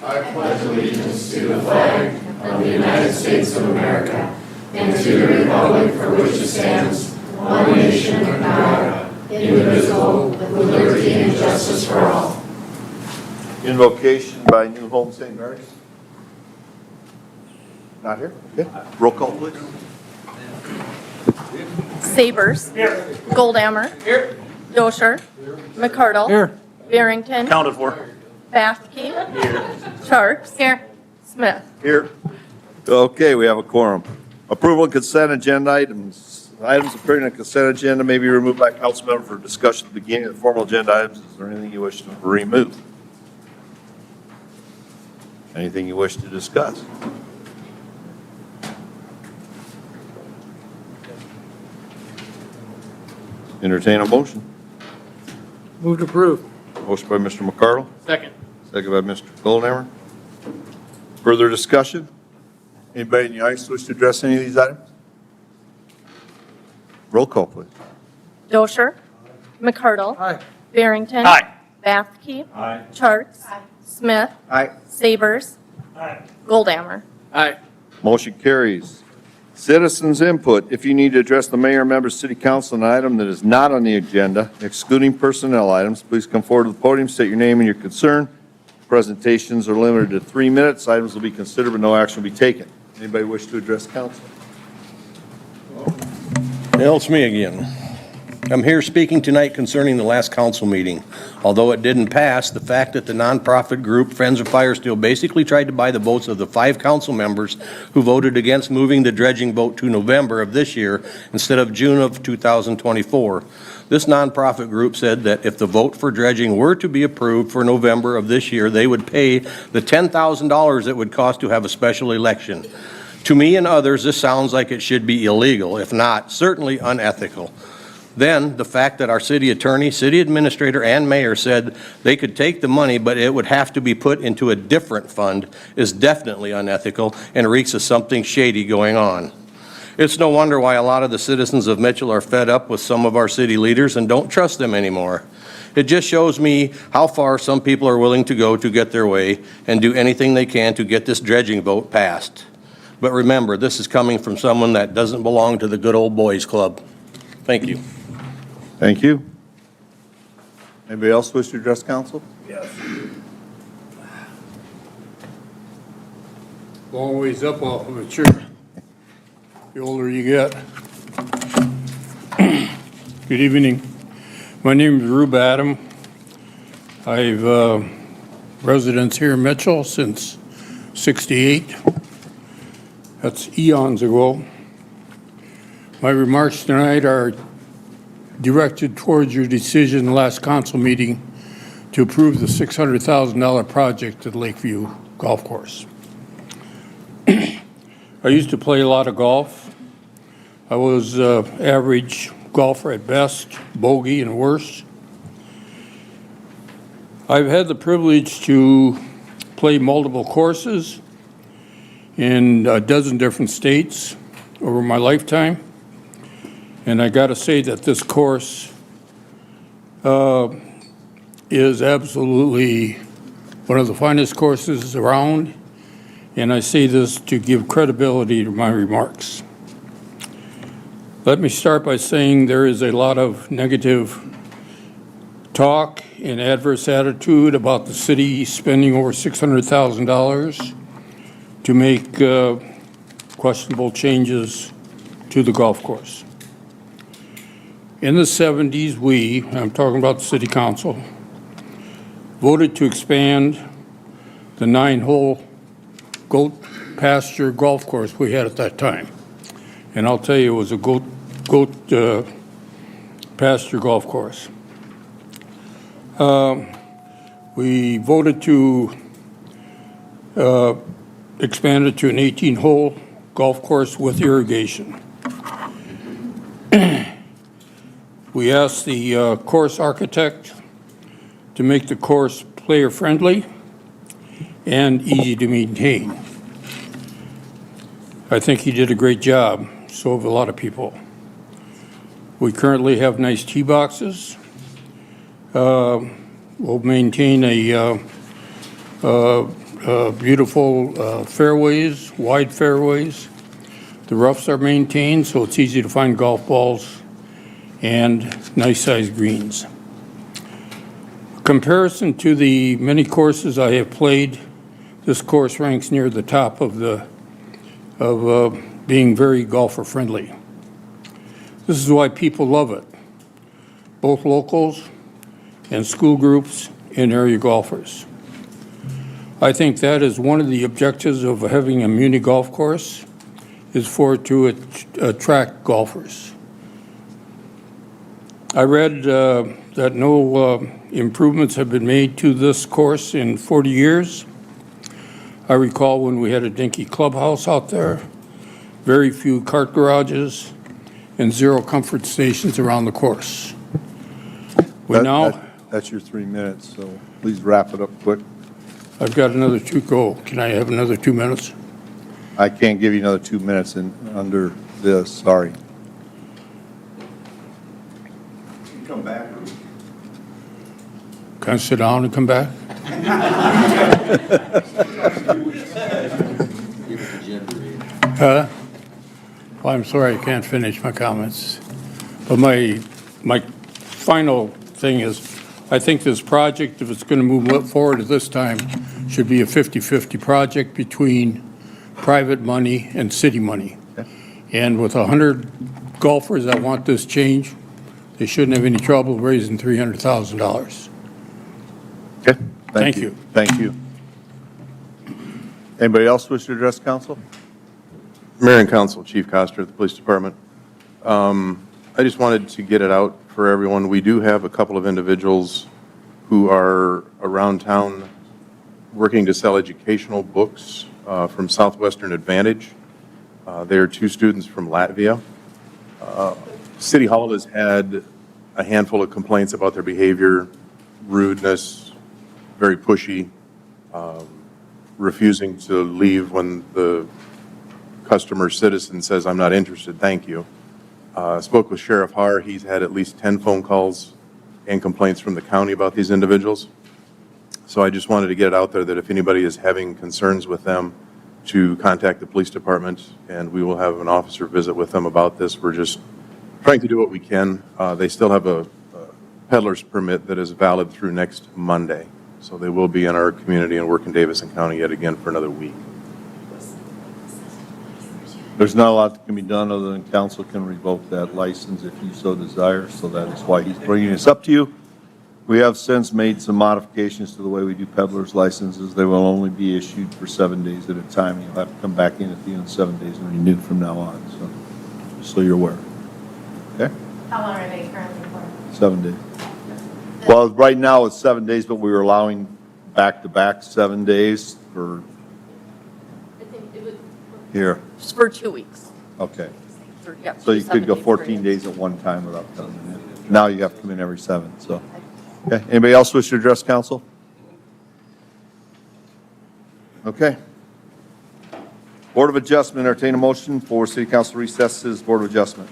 I pledge allegiance to the flag of the United States of America and to the republic for which it stands, one nation under God, indivisible, with liberty and justice for all. Invocation by New Home St. Mary's. Not here? Okay. Roll call, please. Sabers. Here. Goldammer. Here. Dosher. Here. McCardle. Here. Barrington. Counted for. Bathke. Here. Sharps. Here. Smith. Here. Okay, we have a quorum. Approval of consent agenda items. Items appearing on the consent agenda may be removed by council member for discussion at the beginning of the formal agenda items. Is there anything you wish to remove? Anything you wish to discuss? Entertain a motion. Move to approve. Motion by Mr. McCardle, Second. second by Mr. Goldhammer. Further discussion? Anybody in the audience wish to address any of these items? Roll call, please. Dosher. McCardle. Aye. Barrington. Aye. Bathke. Aye. Charts. Smith. Aye. Sabers. Aye. Goldammer. Aye. Motion carries. Citizens input. If you need to address the mayor or member of city council on an item that is not on the agenda, excluding personnel items, please come forward to the podium, state your name and your concern. Presentations are limited to 3 minutes. Items will be considered, but no action will be taken. Anybody wish to address council? Well, it's me again. I'm here speaking tonight concerning the last council meeting. Although it didn't pass, the fact that the nonprofit group Friends of Fire Steel basically tried to buy the votes of the 5 council members who voted against moving the dredging vote to November of this year instead of June of 2024. This nonprofit group said that if the vote for dredging were to be approved for November of this year, they would pay the $10,000 it would cost to have a special election. To me and others, this sounds like it should be illegal, if not, certainly unethical. Then, the fact that our city attorney, city administrator, and mayor said they could take the money, but it would have to be put into a different fund is definitely unethical and reeks of something shady going on. It's no wonder why a lot of the citizens of Mitchell are fed up with some of our city leaders and don't trust them anymore. It just shows me how far some people are willing to go to get their way and do anything they can to get this dredging vote passed. But remember, this is coming from someone that doesn't belong to the good old boys club. Thank you. Thank you. Anybody else wish to address council? Yes. Long ways up off of a chair, the older you get. Good evening. My name is Rube Adam. I've residence here in Mitchell since '68. That's eons ago. My remarks tonight are directed towards your decision last council meeting to approve the $600,000 project at Lakeview Golf Course. I used to play a lot of golf. I was average golfer at best, bogey and worse. I've had the privilege to play multiple courses in a dozen different states over my lifetime. And I got to say that this course is absolutely one of the finest courses around, and I say this to give credibility to my remarks. Let me start by saying there is a lot of negative talk and adverse attitude about the city spending over $600,000 to make questionable changes to the golf course. In the 70s, I'm talking about the city council, voted to expand the 9-hole goat pasture golf course we had at that time. And I'll tell you, it was a goat pasture golf course. We voted to expand it to an 18-hole golf course with irrigation. We asked the course architect to make the course player-friendly and easy to maintain. I think he did a great job, so have a lot of people. We currently have nice tee boxes. We'll maintain a beautiful fairways, wide fairways. The roughs are maintained, so it's easy to find golf balls, and nice-sized greens. Comparison to the many courses I have played, this course ranks near the top of being very golfer-friendly. This is why people love it, both locals and school groups and area golfers. I think that is one of the objectives of having a muni golf course, is for it to attract golfers. I read that no improvements have been made to this course in 40 years. I recall when we had a dinky clubhouse out there, very few cart garages, and 0 comfort stations around the course. That's your 3 minutes, so please wrap it up quick. I've got another 2 go. Can I have another 2 minutes? I can't give you another 2 minutes under this, sorry. Come back. Can I sit down and come back? Huh? Well, I'm sorry I can't finish my comments. But my final thing is, I think this project, if it's going to move forward at this time, should be a 50-50 project between private money and city money. And with 100 golfers that want this change, they shouldn't have any trouble raising $300,000. Okay. Thank you. Thank you. Anybody else wish to address council? Mayor and Council, Chief Coster at the Police Department. I just wanted to get it out for everyone. We do have a couple of individuals who are around town working to sell educational books from Southwestern Advantage. They are 2 students from Latvia. City Hall has had a handful of complaints about their behavior, rudeness, very pushy, refusing to leave when the customer citizen says, "I'm not interested, thank you." Spoke with Sheriff Har. He's had at least 10 phone calls and complaints from the county about these individuals. So I just wanted to get it out there that if anybody is having concerns with them, to contact the police department, and we will have an officer visit with them about this. We're just trying to do what we can. They still have a peddler's permit that is valid through next Monday. So they will be in our community and work in Davidson County yet again for another week. There's not a lot that can be done other than council can revoke that license if you so desire, so that is why he's bringing this up to you. We have since made some modifications to the way we do peddler's licenses. They will only be issued for 7 days at a time. You'll have to come back in at the end of 7 days and renew from now on, so just so you're aware. Okay? How long are they currently for? 7 days. Well, right now it's 7 days, but we were allowing back-to-back 7 days for I think it was here. for 2 weeks. Okay. Yeah, So you could go 7 days 14 for- days at one time without telling them. Now you have to come in every 7, so. Okay, anybody else wish to address council? Okay. Board of Adjustment, entertain a motion for city council recesses, Board of Adjustment.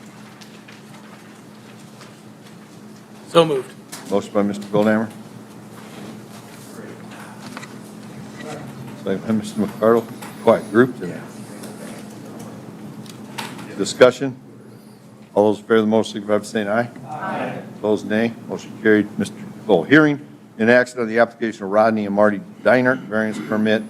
So moved. Motion by Mr. Goldhammer. Second by Mr. McCardle. Quiet group today. Discussion? All those in favor of the motion, signify by saying aye. Aye. Opposed, nay. Motion carried. Hearing in action on the application of Rodney and Marty Deinert, variance permit.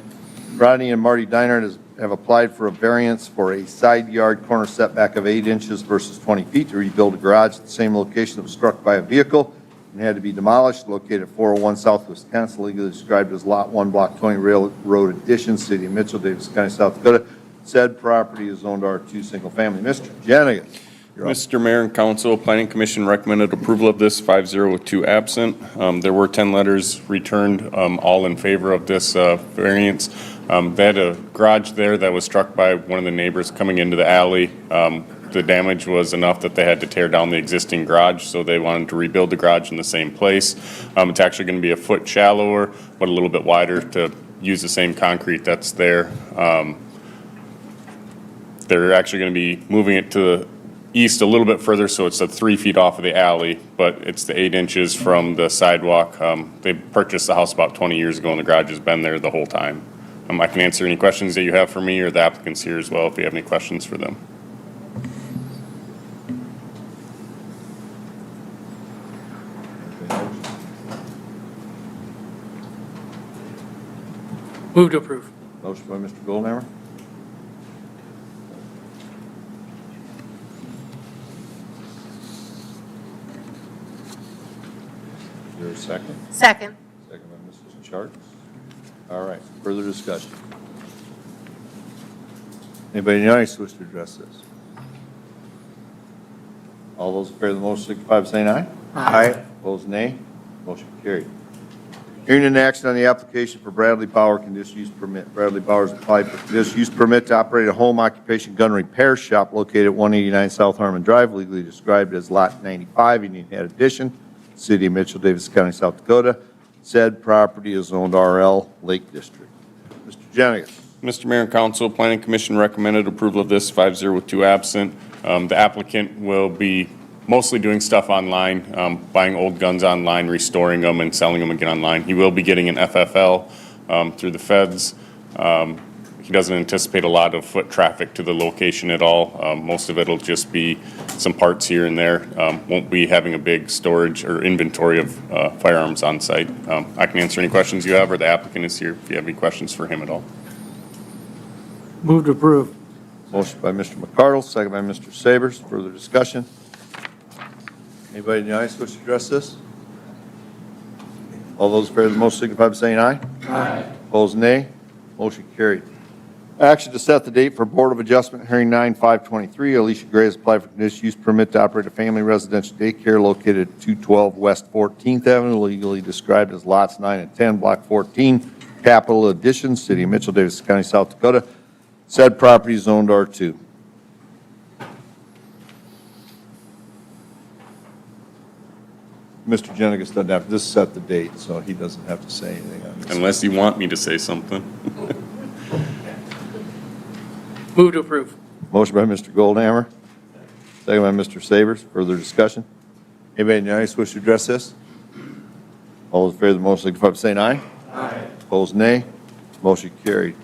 Rodney and Marty Deinert have applied for a variance for a side yard corner setback of 8 inches versus 20 feet to rebuild a garage at the same location that was struck by a vehicle and had to be demolished, located at 401 South Wisconsin, legally described as Lot 1, Block 20, Railroad Addition, City of Mitchell, Davidson County, South Dakota. Said property is zoned R2, single family. Mr. Janigan. You're up. Mr. Mayor and Council, Planning Commission recommended approval of this 5-0 with 2 absent. There were 10 letters returned, all in favor of this variance. They had a garage there that was struck by one of the neighbors coming into the alley. The damage was enough that they had to tear down the existing garage, so they wanted to rebuild the garage in the same place. It's actually going to be a foot shallower, but a little bit wider to use the same concrete that's there. They're actually going to be moving it to the east a little bit further, so it's 3 feet off of the alley, but it's the 8 inches from the sidewalk. They purchased the house about 20 years ago, and the garage has been there the whole time. I can answer any questions that you have for me or the applicants here as well if you have any questions for them. Move to approve. Motion by Mr. Goldhammer. Is there a second? Second. Second by Mrs. Charts. All right, further discussion. Anybody in the audience wish to address this? All those in favor of the motion signify by saying aye. Aye. Opposed, nay. Motion carried. Hearing an action on the application for Bradley Bauer conditional use permit. Bradley Bauer's applied for conditional use permit to operate a home occupation gun repair shop located at 189 South Harmon Drive, legally described as Lot 95, Indian Head Addition, City of Mitchell, Davis County, South Dakota. Said property is owned RL Lake District. Mr. Jenigas. Mr. Mayor and Council, Planning Commission recommended approval of this 5-0 with 2 absent. The applicant will be mostly doing stuff online, buying old guns online, restoring them and selling them again online. He will be getting an FFL through the feds. He doesn't anticipate a lot of foot traffic to the location at all. Most of it will just be some parts here and there. Won't be having a big storage or inventory of firearms on site. I can answer any questions you have, or the applicant is here if you have any questions for him at all. Move to approve. Motion by Mr. McCardle, second by Mr. Sabers. Further discussion? Anybody in the audience wish to address this? All those in favor of the motion signify by saying aye. Aye. Opposed, nay. Motion carried. Action to set the date for Board of Adjustment hearing 9/5/23. Alicia Gray has applied for conditional use permit to operate a family residential daycare located at 212 West 14th Avenue, legally described as lots 9 and 10, Block 14, Capital Addition, City of Mitchell, Davis County, South Dakota. Said property is zoned R2. Mr. Jenigas doesn't have, this set the date, so he doesn't have to say anything on this. Unless you want me to say something. Move to approve. Motion by Mr. Goldhammer, second by Mr. Sabers. Further discussion? Anybody in the audience wish to address this? All those in favor of the motion signify by saying aye. Aye. Opposed, nay. Motion carried.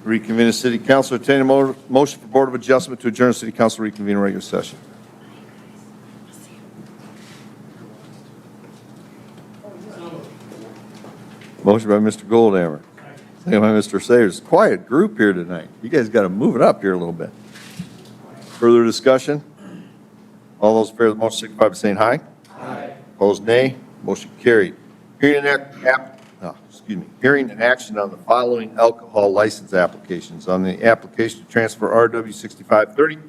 Reconvene the City Council. Entertain a motion for Board of Adjustment to adjourn the City Council, reconvene in regular session. Motion by Mr. Goldhammer, second by Mr. Sayers. Quiet group here tonight. You guys got to move it up here a little bit. Further discussion? All those in favor of the motion signify by saying aye. Aye. Opposed, nay. Motion carried. Hearing an action on the following alcohol license applications. On the application to transfer RW 6530,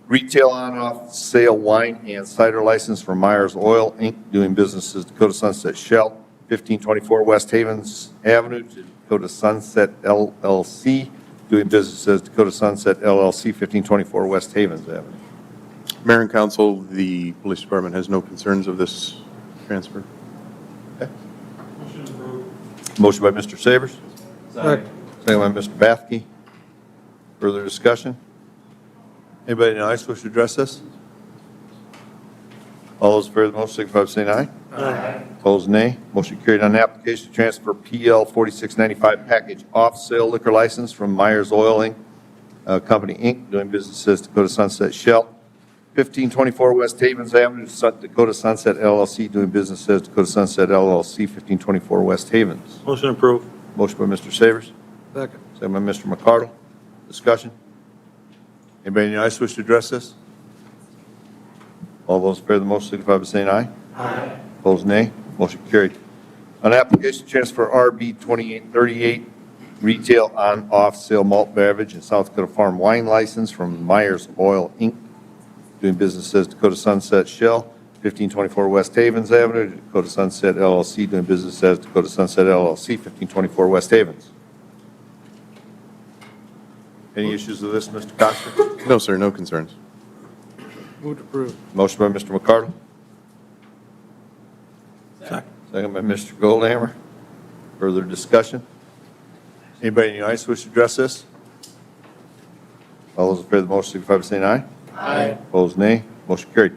retail on-off sale wine and cider license for Myers Oil, Inc., doing business as Dakota Sunset Shell, 1524 West Havens Avenue, to Dakota Sunset LLC, doing business as Dakota Sunset LLC, 1524 West Havens Avenue. Mayor and Council, the Police Department has no concerns of this transfer. Okay. Motion by Mr. Sabers. Second by Mr. Bathke. Further discussion? Anybody in the audience wish to address this? All those in favor of the motion signify by saying aye. Aye. Opposed, nay. Motion carried. On the application to transfer PL 4695 package off-sale liquor license from Myers Oil Inc., Company Inc., doing business as Dakota Sunset Shell, 1524 West Havens Avenue, Dakota Sunset LLC, doing business as Dakota Sunset LLC, 1524 West Havens. Motion approved. Motion by Mr. Savers, Second. second by Mr. McCardle. Discussion? Anybody in the audience wish to address this? All those in favor of the motion signify by saying aye. Aye. Opposed, nay. Motion carried. On application to transfer RB 2838, retail on-off sale malt beverage and South Dakota Farm wine license from Myers Oil Inc., doing business as Dakota Sunset Shell, 1524 West Havens Avenue, to Dakota Sunset LLC, doing business as Dakota Sunset LLC, 1524 West Havens. Any issues with this, Mr. Coster? No, sir, no concerns. Move to approve. Motion by Mr. McCardle. Second by Mr. Goldhammer. Further discussion? Anybody in the audience wish to address this? All those in favor of the motion signify by saying aye. Aye. Opposed, nay. Motion carried.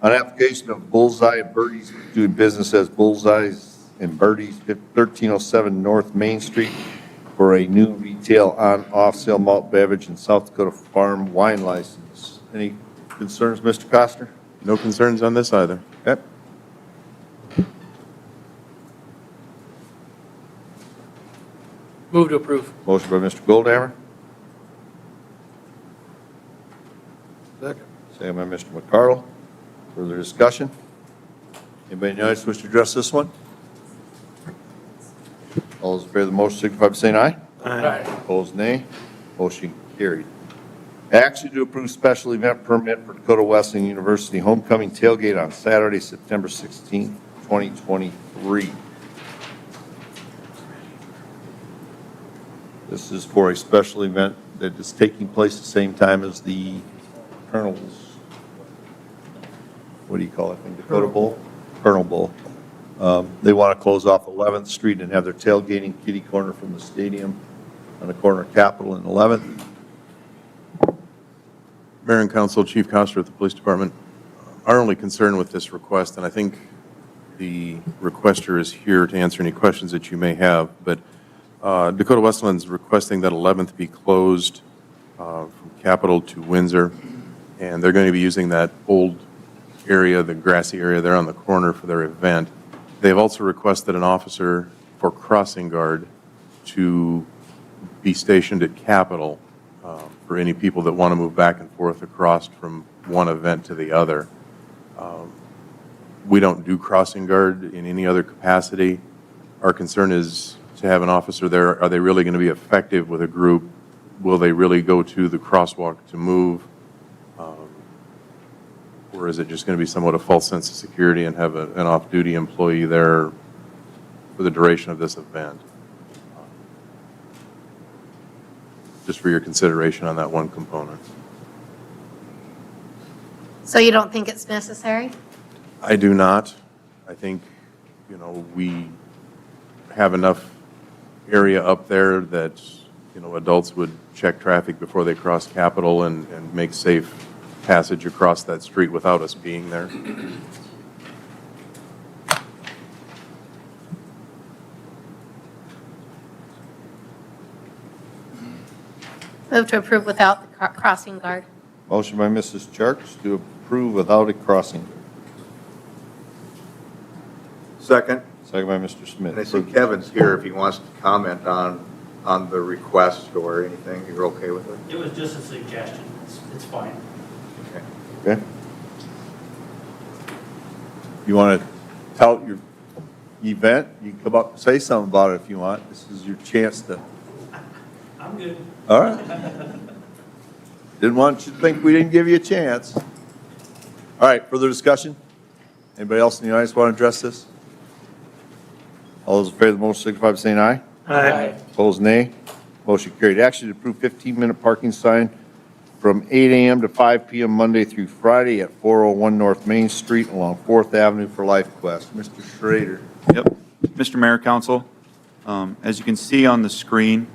On application of Bullseye and Birdies, doing business as Bullseyes and Birdies, 1307 North Main Street, for a new retail on-off sale malt beverage and South Dakota farm wine license. Any concerns, Mr. Costner? No concerns on this either. Okay. Move to approve. Motion by Mr. Goldhammer. Second. Second by Mr. McCardle. Further discussion? Anybody in the audience wish to address this one? All those in favor of the motion signify by saying aye. Aye. Opposed, nay. Motion carried. Action to approve special event permit for Dakota Wesleyan University homecoming tailgate on Saturday, September 16, 2023. This is for a special event that is taking place at the same time as the Colonel's, what do you call it, Dakota Bowl? Colonel Bowl. They want to close off 11th Street and have their tailgating kitty corner from the stadium on the corner of Capitol and 11th. Mayor and Council, Chief Coster at the Police Department. Our only concern with this request, and I think the requester is here to answer any questions that you may have, but Dakota Wesleyan's requesting that 11th be closed from Capitol to Windsor, and they're going to be using that old area, the grassy area there on the corner for their event. They've also requested an officer for crossing guard to be stationed at Capitol for any people that want to move back and forth across from one event to the other. We don't do crossing guard in any other capacity. Our concern is to have an officer there. Are they really going to be effective with a group? Will they really go to the crosswalk to move? Or is it just going to be somewhat a false sense of security and have an off-duty employee there for the duration of this event? Just for your consideration on that one component. So you don't think it's necessary? I do not. I think, we have enough area up there that, adults would check traffic before they cross Capitol and make safe passage across that street without us being there. Move to approve without the crossing guard. Motion by Mrs. Jerks to approve without a crossing. Second, Second by Mr. Smith. and I see Kevin's here if he wants to comment on the request or anything. You're okay with it? It was just a suggestion. It's fine. Okay. You want to tout your event? You can come up and say something about it if you want. This is your chance to. I'm good. All right. Didn't want you to think we didn't give you a chance. All right, further discussion? Anybody else in the audience want to address this? All those in favor of the motion signify by saying aye. Aye. Opposed, nay. Motion carried. Action to approve 15-minute parking sign from 8 a.m. to 5 p.m. Monday through Friday at 401 North Main Street along 4th Avenue for LifeQuest. Mr. Schrader. Yep. Mr. Mayor, Council, as you can see on the screen,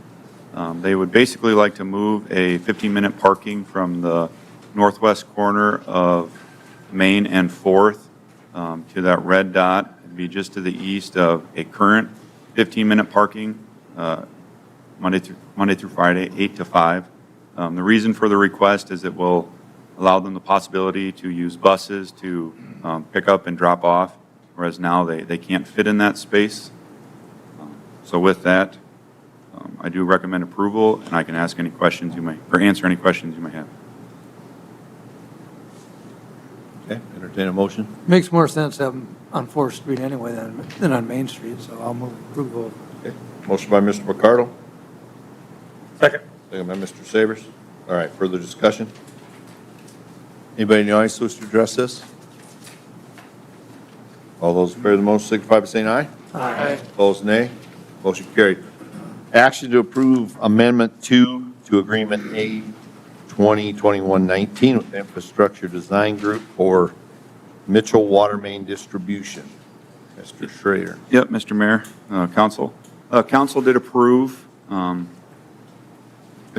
they would basically like to move a 15-minute parking from the northwest corner of Main and 4th to that red dot. It'd be just to the east of a current 15-minute parking Monday through Friday, 8 to 5. The reason for the request is it will allow them the possibility to use buses to pick up and drop off, whereas now they can't fit in that space. So with that, I do recommend approval, and I can ask any questions you may, or answer any questions you may have. Okay, entertain a motion. Makes more sense to have them on 4th Street anyway than on Main Street, so I'll move approval. Okay. Motion by Mr. McCardle. Second. Second by Mr. Sabers. All right, further discussion? Anybody in the audience wish to address this? All those in favor of the motion signify by saying aye. Aye. Opposed, nay. Motion carried. Action to approve Amendment 2 to Agreement A 2021-19 with Infrastructure Design Group for Mitchell Water Main Distribution. Mr. Schrader. Yep, Mr. Mayor, Council. Council did approve the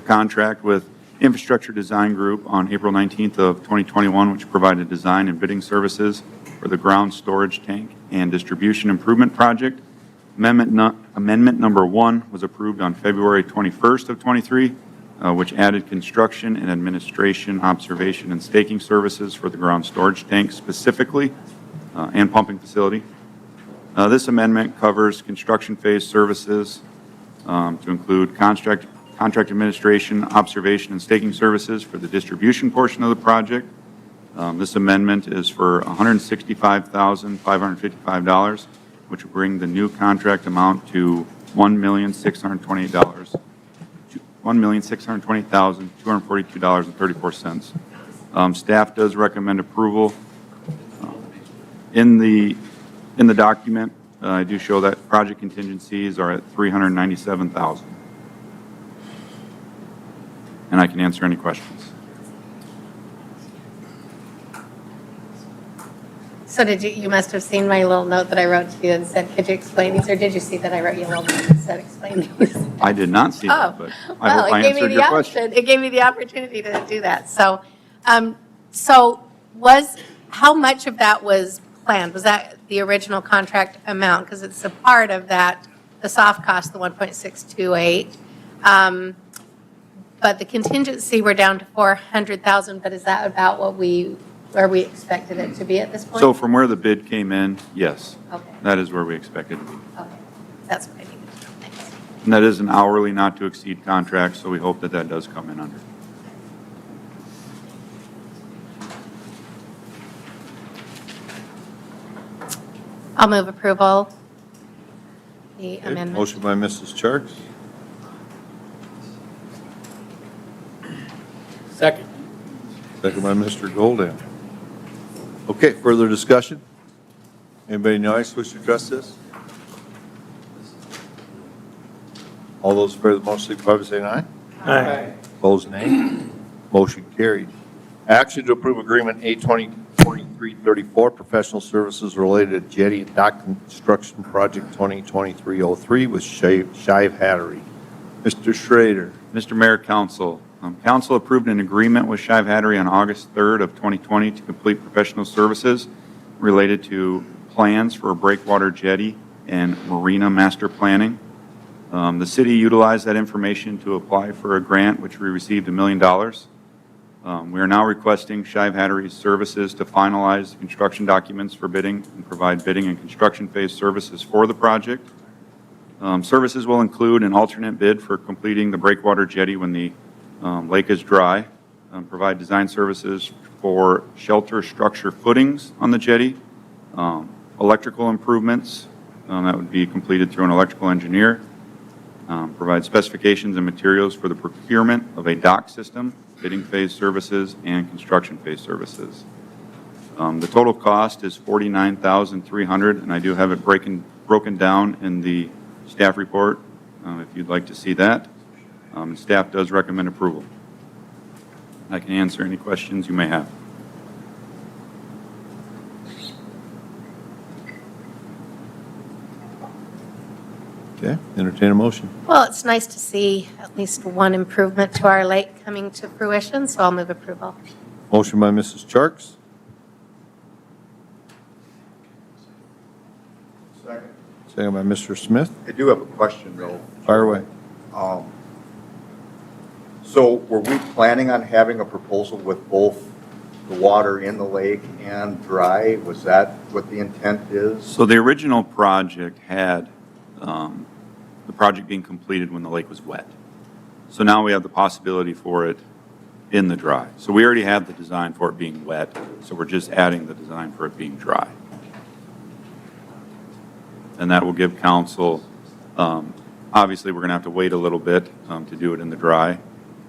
contract with Infrastructure Design Group on April 19th of 2021, which provided design and bidding services for the ground storage tank and distribution improvement project. Amendment Amendment number 1 was approved on February 21st of '23, which added construction and administration, observation, and staking services for the ground storage tank specifically, and pumping facility. This amendment covers construction phase services to include contract administration, observation, and staking services for the distribution portion of the project. This amendment is for $165,555, which will bring the new contract amount to $1,620,242.34. Staff does recommend approval. In the document, I do show that project contingencies are at $397,000. And I can answer any questions. So you must have seen my little note that I wrote to you and said, could you explain these? Or did you see that I wrote you a little note that said, explain these? I did not see that, Oh, but I hope I answered your question. It gave me the opportunity to do that. So, how much of that was planned? Was that the original contract amount? Because it's a part of that, the soft cost, the 1.628. But the contingency, we're down to 400,000, but is that about where we expected it to be at this point? So from where the bid came in, yes. Okay. That is where we expected to be. Okay, that's what I needed to know. Thanks. And that is an hourly not to exceed contract, so we hope that that does come in under. I'll move approval. The Okay, amendment. motion by Mrs. Charles, Second. second by Mr. Goldan. Okay, further discussion? Anybody in the audience wish to address this? All those in favor of the motion signify by saying aye. Aye. Opposed, nay. Motion carried. Action to approve agreement A204334, professional services related to jetty and dock construction project 2023-03 with Shive Hattery. Mr. Schrader. Mr. Mayor, Council. Council approved an agreement with Shive Hattery on August 3rd of 2020 to complete professional services related to plans for a breakwater jetty and marina master planning. The city utilized that information to apply for a grant, which we received $1 million. We are now requesting Shive Hattery's services to finalize the construction documents for bidding and provide bidding and construction phase services for the project. Services will include an alternate bid for completing the breakwater jetty when the lake is dry, provide design services for shelter structure footings on the jetty, electrical improvements that would be completed through an electrical engineer, provide specifications and materials for the procurement of a dock system, bidding phase services, and construction phase services. The total cost is $49,300, and I do have it broken down in the staff report if you'd like to see that. Staff does recommend approval. I can answer any questions you may have. Okay, entertain a motion. Well, it's nice to see at least one improvement to our lake coming to fruition, so I'll move approval. Motion by Mrs. Charles. Second. Second by Mr. Smith. I do have a question, though. Fire away. So were we planning on having a proposal with both the water in the lake and dry? Was that what the intent is? So the original project had the project being completed when the lake was wet. So now we have the possibility for it in the dry. So we already have the design for it being wet, so we're just adding the design for it being dry. And that will give council, obviously, we're going to have to wait a little bit to do it in the dry.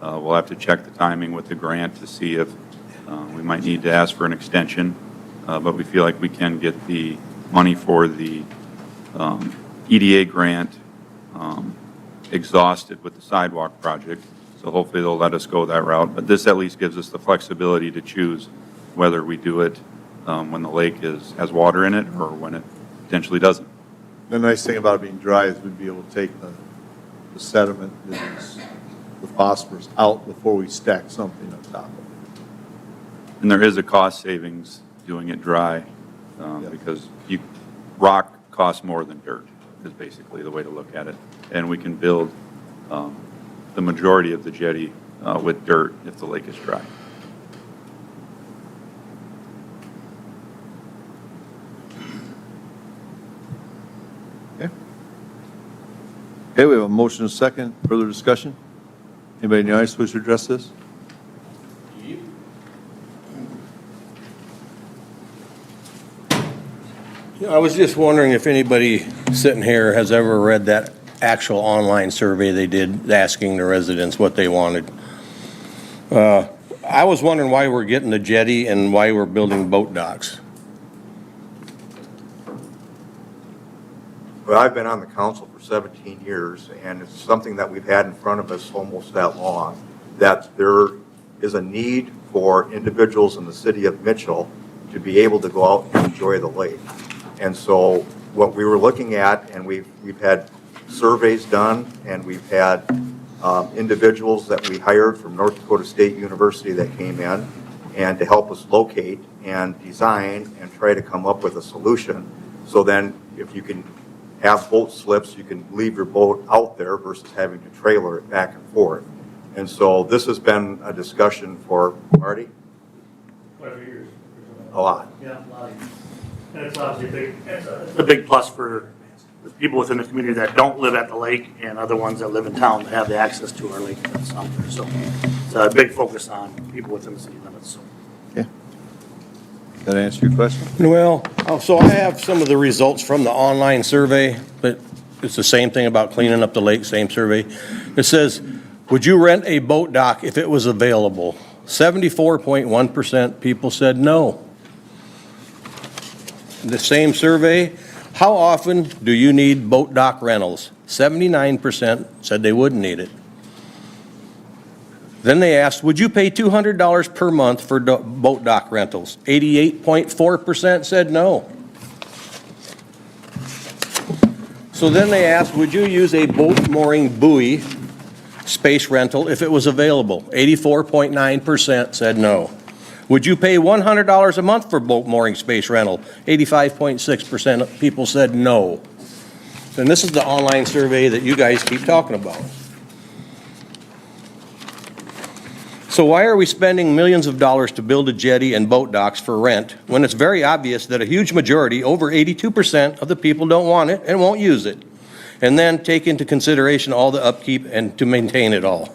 We'll have to check the timing with the grant to see if we might need to ask for an extension, but we feel like we can get the money for the EDA grant exhausted with the sidewalk project, so hopefully they'll let us go that route. But this at least gives us the flexibility to choose whether we do it when the lake has water in it or when it potentially doesn't. The nice thing about it being dry is we'd be able to take the sediment, the phosphorus out before we stack something on top of it. And there is a cost savings doing it dry because rock costs more than dirt. is basically the way to look at it. And we can build the majority of the jetty with dirt if the lake is dry. Okay, we have a motion and a second. Further discussion? Anybody in the audience wish to address this? I was just wondering if anybody sitting here has ever read that actual online survey they did asking the residents what they wanted. I was wondering why we're getting the jetty and why we're building boat docks. Well, I've been on the council for 17 years, and it's something that we've had in front of us almost that long, that there is a need for individuals in the city of Mitchell to be able to go out and enjoy the lake. And so what we were looking at, and we've had surveys done, and we've had individuals that we hired from North Dakota State University that came in and to help us locate and design and try to come up with a solution. So then if you can have boat slips, you can leave your boat out there versus having to trailer it back and forth. And so this has been a discussion for, Marty, Whatever years. a lot. Yeah, a lot. And it's obviously a big plus for the people within the community that don't live at the lake and other ones that live in town that have the access to our lake that's out there. So it's a big focus on people within the city limits. So. Okay. That answer your question? Well, so I have some of the results from the online survey, but it's the same thing about cleaning up the lake, same survey. It says, would you rent a boat dock if it was available? 74.1% people said no. The same survey, how often do you need boat dock rentals? 79% said they wouldn't need it. Then they asked, would you pay $200 per month for boat dock rentals? 88.4% said no. So then they asked, would you use a boat mooring buoy space rental if it was available? 84.9% said no. Would you pay $100 a month for boat mooring space rental? 85.6% of people said no. And this is the online survey that you guys keep talking about. So why are we spending millions of dollars to build a jetty and boat docks for rent when it's very obvious that a huge majority, over 82% of the people don't want it and won't use it? And then take into consideration all the upkeep and to maintain it all.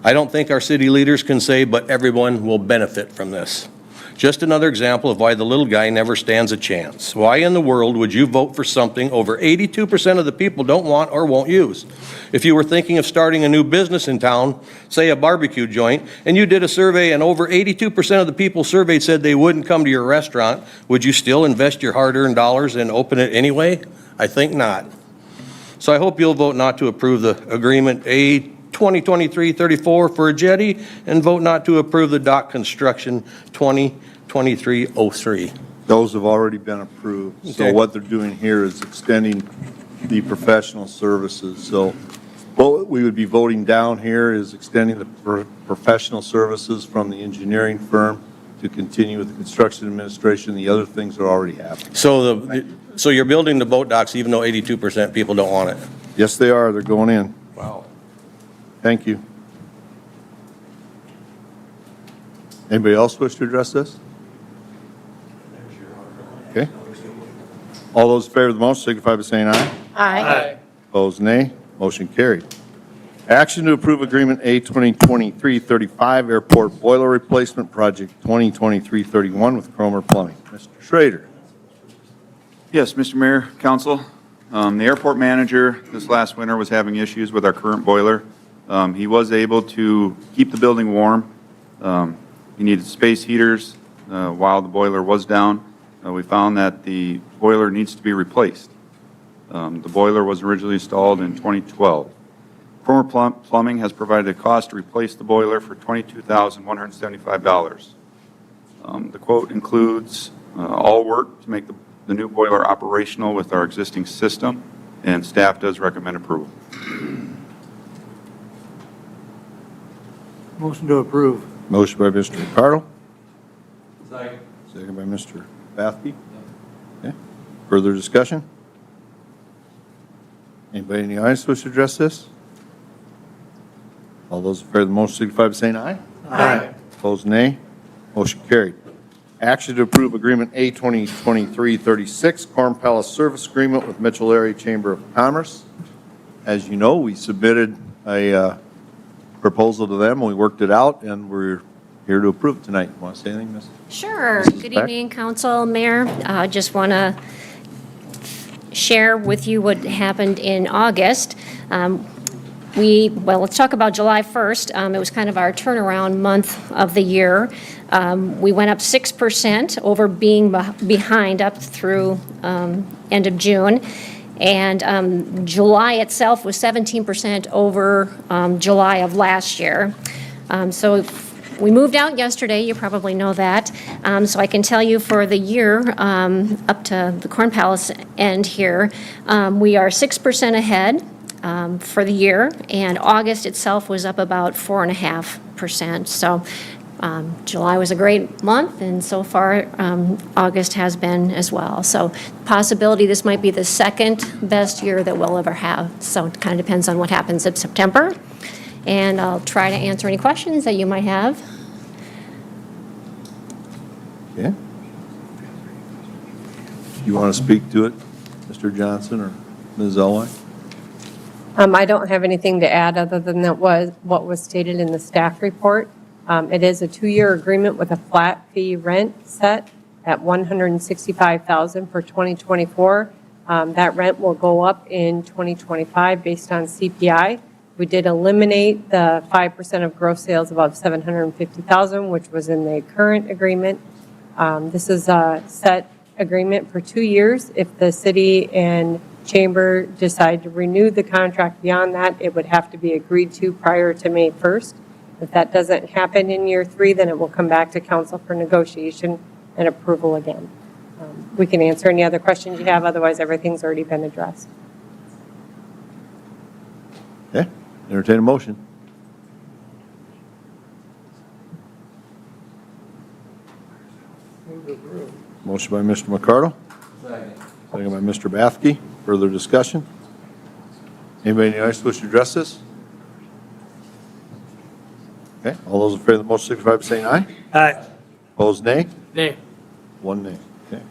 I don't think our city leaders can say, but everyone will benefit from this. Just another example of why the little guy never stands a chance. Why in the world would you vote for something over 82% of the people don't want or won't use? If you were thinking of starting a new business in town, say a barbecue joint, and you did a survey and over 82% of the people surveyed said they wouldn't come to your restaurant, would you still invest your hard-earned dollars and open it anyway? I think not. So I hope you'll vote not to approve the agreement A 2023-34 for a jetty and vote not to approve the dock construction 2023-03. Those have already been approved. So Okay. what they're doing here is extending the professional services. So what we would be voting down here is extending the professional services from the engineering firm to continue with the construction administration. The other things are already happening. So you're building the boat docks even though 82% people don't want it? Yes, they are. They're going in. Wow. Thank you. Anybody else wish to address this? Okay. All those in favor of the motion signify by saying aye. Aye. Opposed, nay. Motion carried. Action to approve Agreement A 2023-35 Airport Boiler Replacement Project 2023-31 with Cromer Plumbing. Mr. Schrader. Yes, Mr. Mayor, Council. The airport manager this last winter was having issues with our current boiler. He was able to keep the building warm. He needed space heaters while the boiler was down. We found that the boiler needs to be replaced. The boiler was originally installed in 2012. Cromer Plumbing has provided a cost to replace the boiler for $22,175. The quote includes all work to make the new boiler operational with our existing system, and staff does recommend approval. Motion to approve. Motion by Mr. Ricardo. Second by Mr. Bathke. Okay. Further discussion? Anybody in the audience wish to address this? All those in favor of the motion signify by saying aye. Aye. Opposed, nay. Motion carried. Action to approve Agreement A 2023-36, Corn Palace Service Agreement with Mitchell Area Chamber of Commerce. As you know, we submitted a proposal to them, and we worked it out, and we're here to approve it tonight. Want to say anything, Ms.? Sure. Mrs. Good Beck? evening, Council, Mayor. Just want to share with you what happened in August. Let's talk about July 1st. It was kind of our turnaround month of the year. We went up 6% over being behind up through end of June. And July itself was 17% over July of last year. So we moved out yesterday, you probably know that. So I can tell you for the year, up to the Corn Palace end here, we are 6% ahead for the year, and August itself was up about 4.5%. So July was a great month, and so far August has been as well. So possibility this might be the second best year that we'll ever have. So it kind of depends on what happens in September. And I'll try to answer any questions that you might have. Okay. You want to speak to it, Mr. Johnson or Ms. Elway? I don't have anything to add other than what was stated in the staff report. It is a 2-year agreement with a flat fee rent set at $165,000 for 2024. That rent will go up in 2025 based on CPI. We did eliminate the 5% of gross sales above $750,000, which was in the current agreement. This is a set agreement for 2 years. If the city and chamber decide to renew the contract beyond that, it would have to be agreed to prior to May 1st. If that doesn't happen in year 3, then it will come back to council for negotiation and approval again. We can answer any other questions you have, otherwise everything's already been addressed. Okay, entertain a motion. Motion by Mr. McCardle. Second by Mr. Bathke. Further discussion? Anybody in the audience wish to address this? Okay, all those in favor of the motion signify by saying aye. Aye. Opposed, nay? Nay. 1 nay. Okay.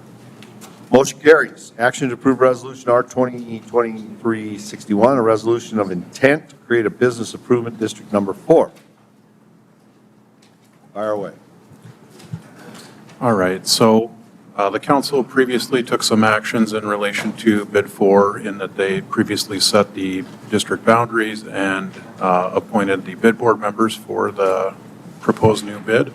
Motion carries. Action to approve Resolution R 2023-61, a resolution of intent to create a business improvement district number 4. Fire away. All right, so the council previously took some actions in relation to bid 4 in that they previously set the district boundaries and appointed the bid board members for the proposed new bid.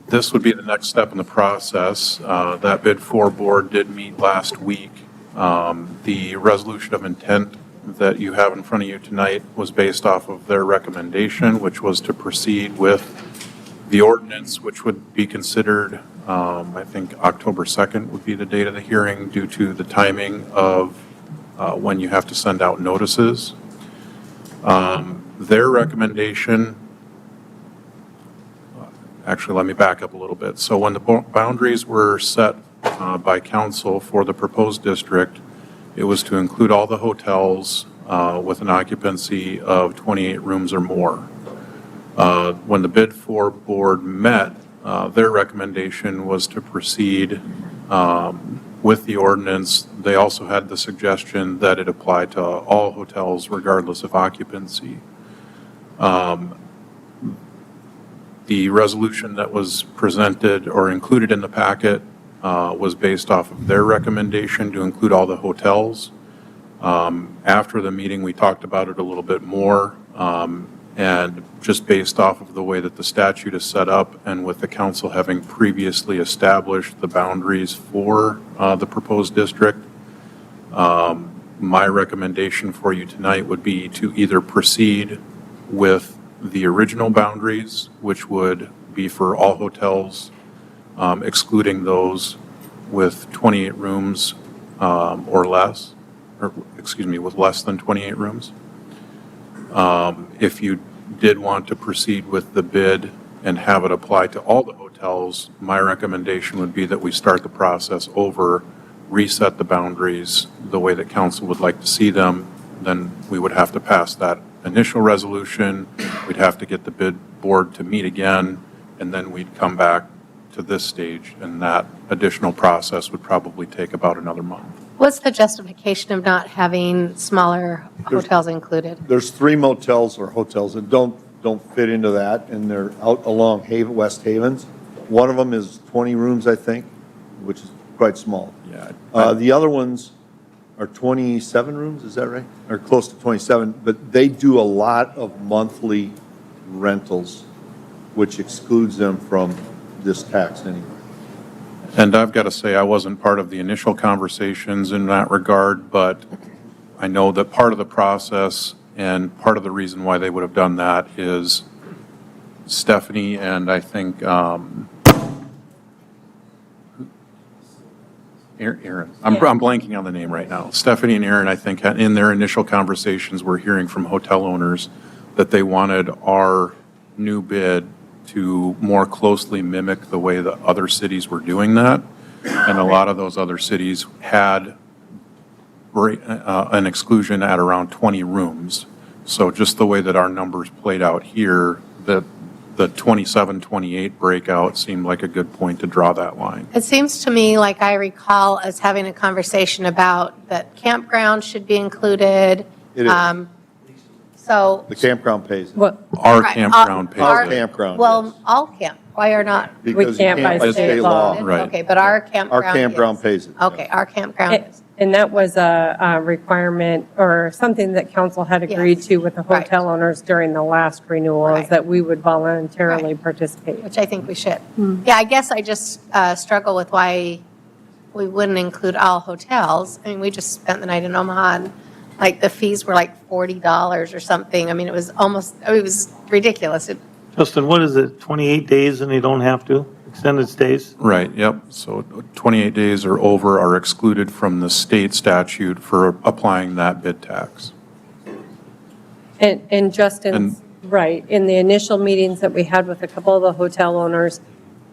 This would be the next step in the process. That bid 4 board did meet last week. The resolution of intent that you have in front of you tonight was based off of their recommendation, which was to proceed with the ordinance, which would be considered, I think October 2nd would be the date of the hearing due to the timing of when you have to send out notices. Their recommendation, actually, let me back up a little bit. So when the boundaries were set by council for the proposed district, it was to include all the hotels with an occupancy of 28 rooms or more. When the bid 4 board met, their recommendation was to proceed with the ordinance. They also had the suggestion that it apply to all hotels regardless of occupancy. The resolution that was presented or included in the packet was based off of their recommendation to include all the hotels. After the meeting, we talked about it a little bit more. And just based off of the way that the statute is set up and with the council having previously established the boundaries for the proposed district, my recommendation for you tonight would be to either proceed with the original boundaries, which would be for all hotels, excluding those with 28 rooms or less, or excuse me, with less than 28 rooms. If you did want to proceed with the bid and have it apply to all the hotels, my recommendation would be that we start the process over reset the boundaries the way that council would like to see them, then we would have to pass that initial resolution. We'd have to get the bid board to meet again, and then we'd come back to this stage, and that additional process would probably take about another month. What's the justification of not having smaller hotels included? There's 3 motels or hotels that don't fit into that, and they're out along West Havens. One of them is 20 rooms, I think, which is quite small. Yeah. The other ones are 27 rooms, is that right? Or close to 27, but they do a lot of monthly rentals, which excludes them from this tax anyway. And I've got to say, I wasn't part of the initial conversations in that regard, but I know that part of the process and part of the reason why they would have done that is Stephanie and I think Aaron. I'm blanking on the name right now. Stephanie and Aaron, I think, in their initial conversations, were hearing from hotel owners that they wanted our new bid to more closely mimic the way that other cities were doing that. And a lot of those other cities had an exclusion at around 20 rooms. So just the way that our numbers played out here, that the 27, 28 breakout seemed like a good point to draw that line. It seems to me like I recall us having a conversation about that campground should be included. It is. So. The campground pays it. What, Our Right, campground pays Our it. campground, Well, yes. all camp, why are not? Because you can't by state law. Right. Okay, but our campground. Our campground is. pays it. Okay, our campground is. and that was a requirement or something that council had agreed Yes. to with the hotel owners during the last renewal, is Right. that we would voluntarily Right. participate. Which I think we should. Yeah, I guess I just struggle with why we wouldn't include all hotels. I mean, we just spent the night in Omaha, and like the fees were like $40 or something. I mean, it was ridiculous. Justin, what is it, 28 days and they don't have to, extended stays? Right, yep. So 28 days or over are excluded from the state statute for applying that bid tax. And Justin's right, in the initial meetings that we had with a couple of the hotel owners,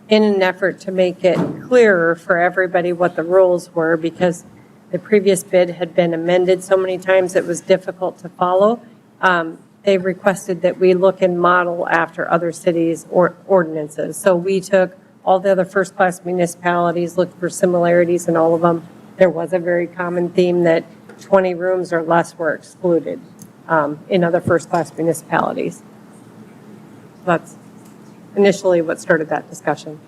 in an effort to make it clearer for everybody what the rules were, because the previous bid had been amended so many times it was difficult to follow, they requested that we look and model after other cities' ordinances. So we took all the other first-class municipalities, looked for similarities in all of them. There was a very common theme that 20 rooms or less were excluded in other first-class municipalities. That's initially what started that discussion.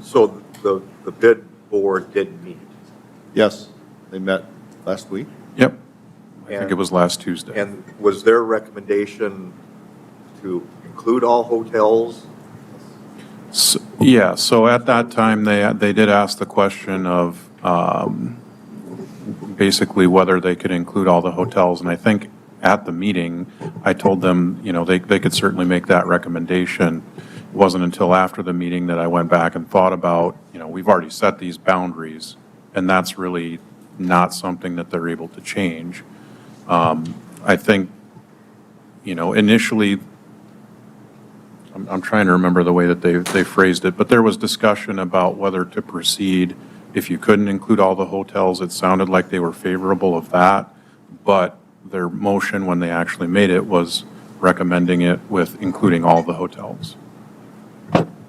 So the bid board did meet. Yes, they met last week. Yep. I think it was last Tuesday. And was their recommendation to include all hotels? Yeah, so at that time, they did ask the question of basically whether they could include all the hotels. And I think at the meeting, I told them, they could certainly make that recommendation. It wasn't until after the meeting that I went back and thought about, we've already set these boundaries, and that's really not something that they're able to change. I think, initially, I'm trying to remember the way that they phrased it, but there was discussion about whether to proceed. If you couldn't include all the hotels, it sounded like they were favorable of that, but their motion, when they actually made it, was recommending it with including all the hotels.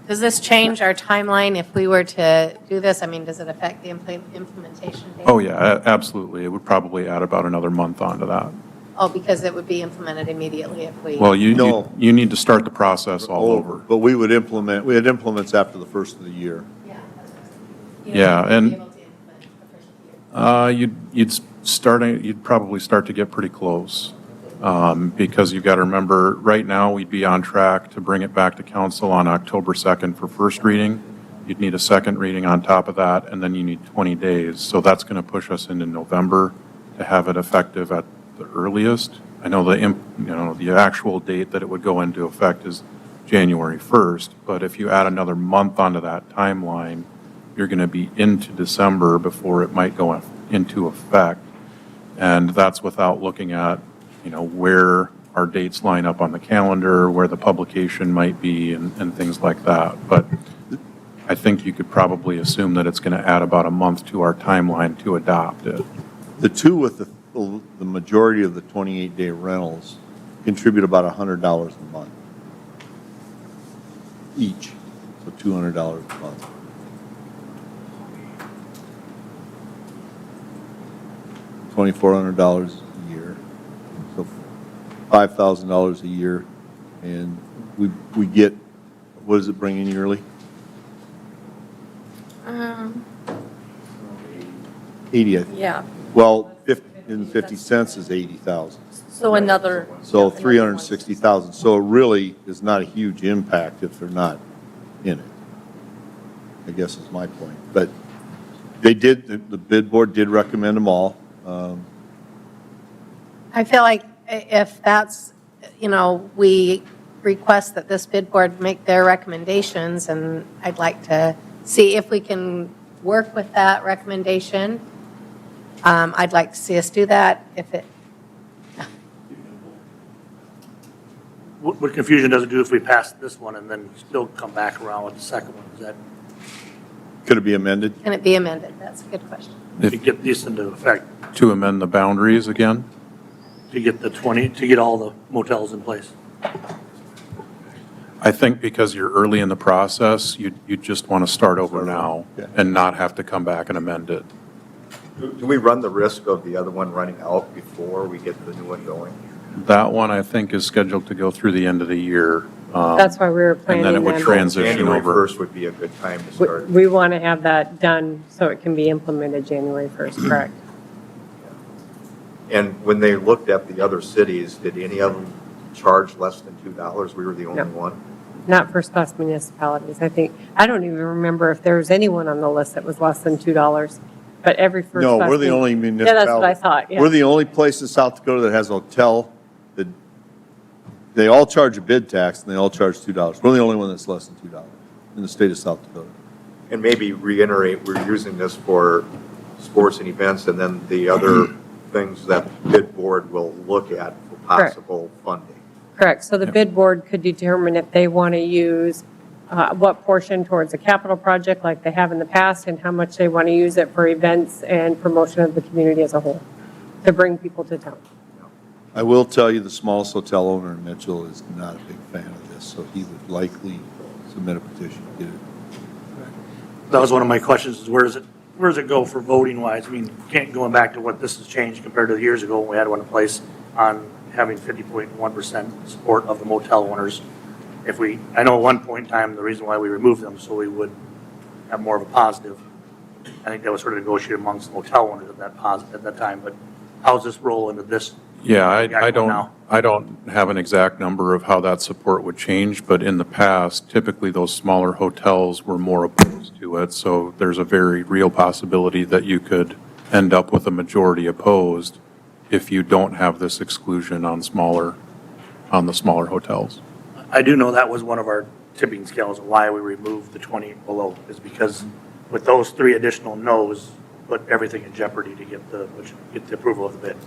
Does this change our timeline if we were to do this? I mean, does it affect the implementation date? Oh, yeah, absolutely. It would probably add about another month onto that. Oh, because it would be implemented immediately if we. Well, No. you need to start the process all over. But we had implements after the first of the year. Yeah. Yeah, and- Be able to implement the first year. You'd probably start to get pretty close, because you've got to remember, right now, we'd be on track to bring it back to council on October 2nd for first reading. You'd need a second reading on top of that, and then you need 20 days. So that's going to push us into November to have it effective at the earliest. I know the actual date that it would go into effect is January 1st, but if you add another month onto that timeline, you're going to be into December before it might go into effect. And that's without looking at, where our dates line up on the calendar, where the publication might be, and things like that. But I think you could probably assume that it's going to add about a month to our timeline to adopt it. The two with the majority of the 28-day rentals contribute about $100 a month each, so $200 a month. $2,400 a year, so $5,000 a year, and we get, what does it bring in yearly? 80, I think. Yeah, Well, 50 cents is 80,000. so another. So 360,000. So it really is not a huge impact if they're not in it, I guess is my point. But they did, the bid board did recommend them all. I feel like if that's, we request that this bid board make their recommendations, and I'd like to see if we can work with that recommendation. I'd like to see us do that if it, What confusion does it do if we pass this one and then still come back around with the second one? Is that, Could it be amended? can it be amended? That's a good question. to get these into effect, To amend the boundaries again? to get to get all the motels in place? I think because you're early in the process, you just want to start over now Yeah. and not have to come back and amend it. Do we run the risk of the other one running out before we get the new one going? That one, I think, is scheduled to go through the end of the year. That's why we were And planning then it would then. transition January over. 1st would be a good time to start. We want to have that done so it can be implemented January 1st, correct? And when they looked at the other cities, did any of them charge less than $2? We were the only No. one. Not first-class municipalities. I don't even remember if there was anyone on the list that was less than $2, but every first-class. No, we're the only Yeah, municipality. that's what I thought, yeah. We're the only place in South Dakota that has a hotel that, they all charge a bid tax and they all charge $2. We're the only one that's less than $2 in the state of South Dakota. And maybe reiterate, we're using this for sports and events, and then the other things that the bid board will look at for possible funding. Correct. So the bid board could determine if they want to use what portion towards a capital project like they have in the past, and how much they want to use it for events and promotion of the community as a whole, to bring people to town. I will tell you, the smallest hotel owner in Mitchell is not a big fan of this, so he would likely submit a petition to get it. That was one of my questions, is where does it go for voting wise? I mean, going back to what this has changed compared to years ago when we had one in place on having 50.1% support of the motel owners. I know at one point in time, the reason why we removed them, so we would have more of a positive. I think that was sort of negotiated amongst motel owners at that time, but how's this roll into this? Yeah, Yeah, now. I don't have an exact number of how that support would change, but in the past, typically those smaller hotels were more opposed to it. So there's a very real possibility that you could end up with a majority opposed if you don't have this exclusion on the smaller hotels. I do know that was one of our tipping scales of why we removed the 20 below, is because with those three additional no's, put everything in jeopardy to get the approval of the bid.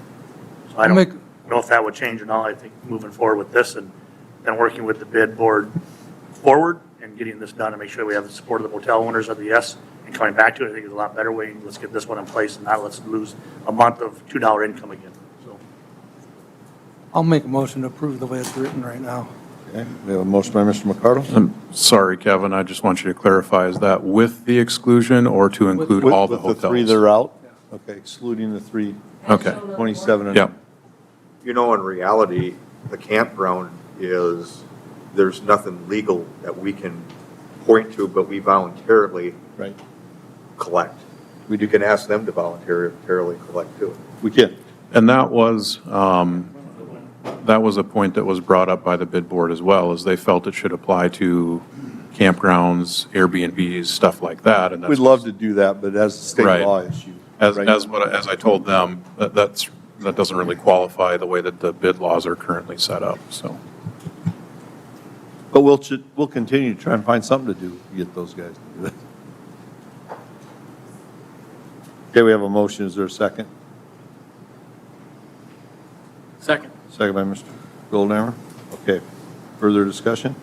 So I don't know if that would change or not. I think moving forward with this and then working with the bid board forward and getting this done and make sure we have the support of the motel owners of the yes and coming back to it, I think is a lot better way. Let's get this one in place and not let's lose a month of $2 income again. So I'll make a motion to approve the way it's written right now. Okay, we have a motion by Mr. McCardle. I'm sorry, Kevin, I just want you to clarify, is that with the exclusion or to include all the With the three hotels? that are out? Okay, excluding the three, Okay, 27 and. yeah. In reality, the campground there's nothing legal that we can point to, but we voluntarily Right, collect. we You do, can ask them to voluntarily collect too. we can. And that was a point that was brought up by the bid board as well, is they felt it should apply to campgrounds, Airbnbs, stuff like that. And We'd that's love to do that, but as a state Right. law issue. As right? I told them, that doesn't really qualify the way that the bid laws are currently set up, so. But we'll continue to try and find something to do to get those guys to do that. Okay, we have a motion. Is there a second? second. Second by Mr. Goldhammer? Okay. Further discussion?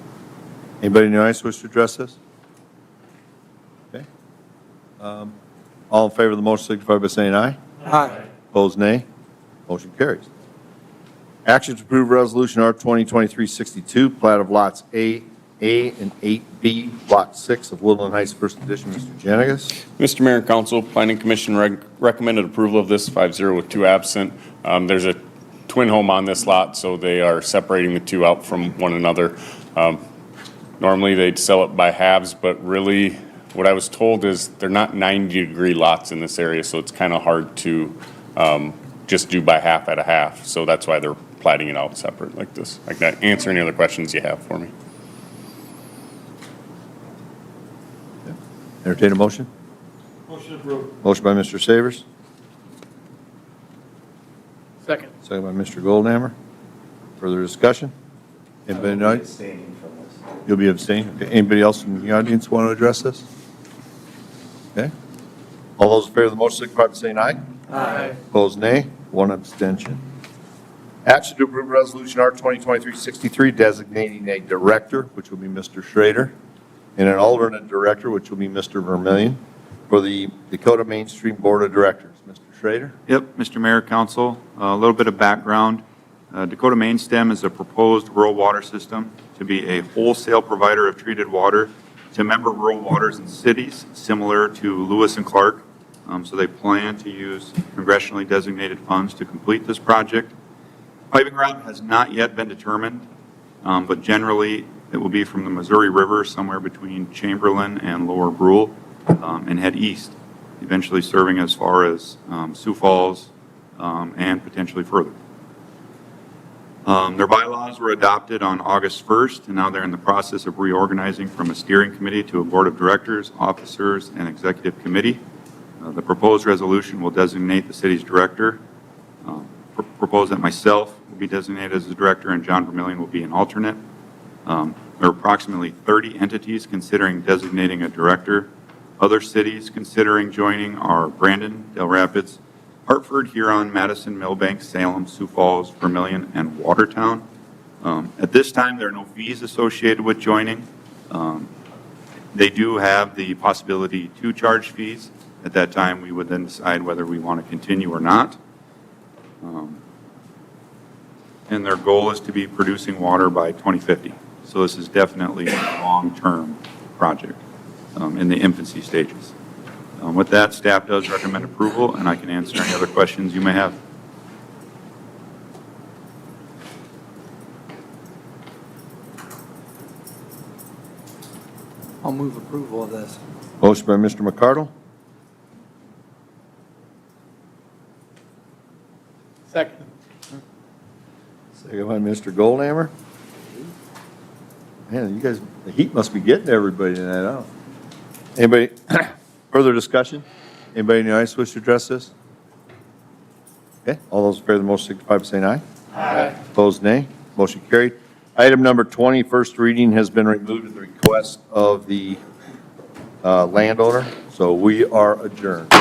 Anybody in the audience wish to address this? Okay. All in favor of the motion signify by saying aye. Aye. Opposed, nay. Motion carries. Action to approve Resolution R 2023-62, plat of lots A and 8B, Lot 6 of Woodland Heights, First Edition. Mr. Janigas? Mr. Mayor and Council, Planning Commission recommended approval of this 5-0 with 2 absent. There's a twin home on this lot, so they are separating the 2 out from one another. Normally, they'd sell it by halves, but really, what I was told is they're not 90-degree lots in this area, so it's kind of hard to just do by half at a half. So that's why they're platting it out separate like this. I can answer any other questions you have for me. Entertain a motion? Motion approved. Motion by Mr. Savers, Second. second by Mr. Goldhammer. Further discussion? Anybody in the audience? You'll be abstaining? Okay. Anybody else in the audience want to address this? Okay. All those in favor of the motion signify by saying aye. Aye. Opposed, nay. One abstention. Action to approve Resolution R 2023-63 designating a director, which will be Mr. Schrader, and an alternate director, which will be Mr. Vermillion, for the Dakota Mainstream Board of Directors. Mr. Schrader? Yep, Mr. Mayor, Council, a little bit of background. Dakota Mainstem is a proposed rural water system to be a wholesale provider of treated water to member rural waters and cities, similar to Lewis and Clark. So they plan to use congressionally designated funds to complete this project. Piping route has not yet been determined, but generally it will be from the Missouri River somewhere between Chamberlain and Lower Brule and head east, eventually serving as far as Sioux Falls and potentially further. Their bylaws were adopted on August 1st, and now they're in the process of reorganizing from a steering committee to a board of directors, officers, and executive committee. The proposed resolution will designate the city's director. Propose that myself will be designated as the director and John Vermillion will be an alternate. There are approximately 30 entities considering designating a director. Other cities considering joining are Brandon, Del Rapids, Hartford, Huron, Madison, Millbank, Salem, Sioux Falls, Vermillion, and Watertown. At this time, there are no fees associated with joining. They do have the possibility to charge fees. At that time, we would then decide whether we want to continue or not. And their goal is to be producing water by 2050. So this is definitely a long-term project in the infancy stages. With that, staff does recommend approval, and I can answer any other questions you may have. I'll move approval of this. Motion by Mr. McCardle, Second. second by Mr. Goldhammer. Man, you guys, the heat must be getting to everybody tonight, I don't know. Anybody, further discussion? Anybody in the audience wish to address this? Okay, all those in favor of the motion signify by saying aye. Aye. Opposed, nay. Motion carried. Item number 20, first reading, has been removed at the request of the landowner, so we are adjourned.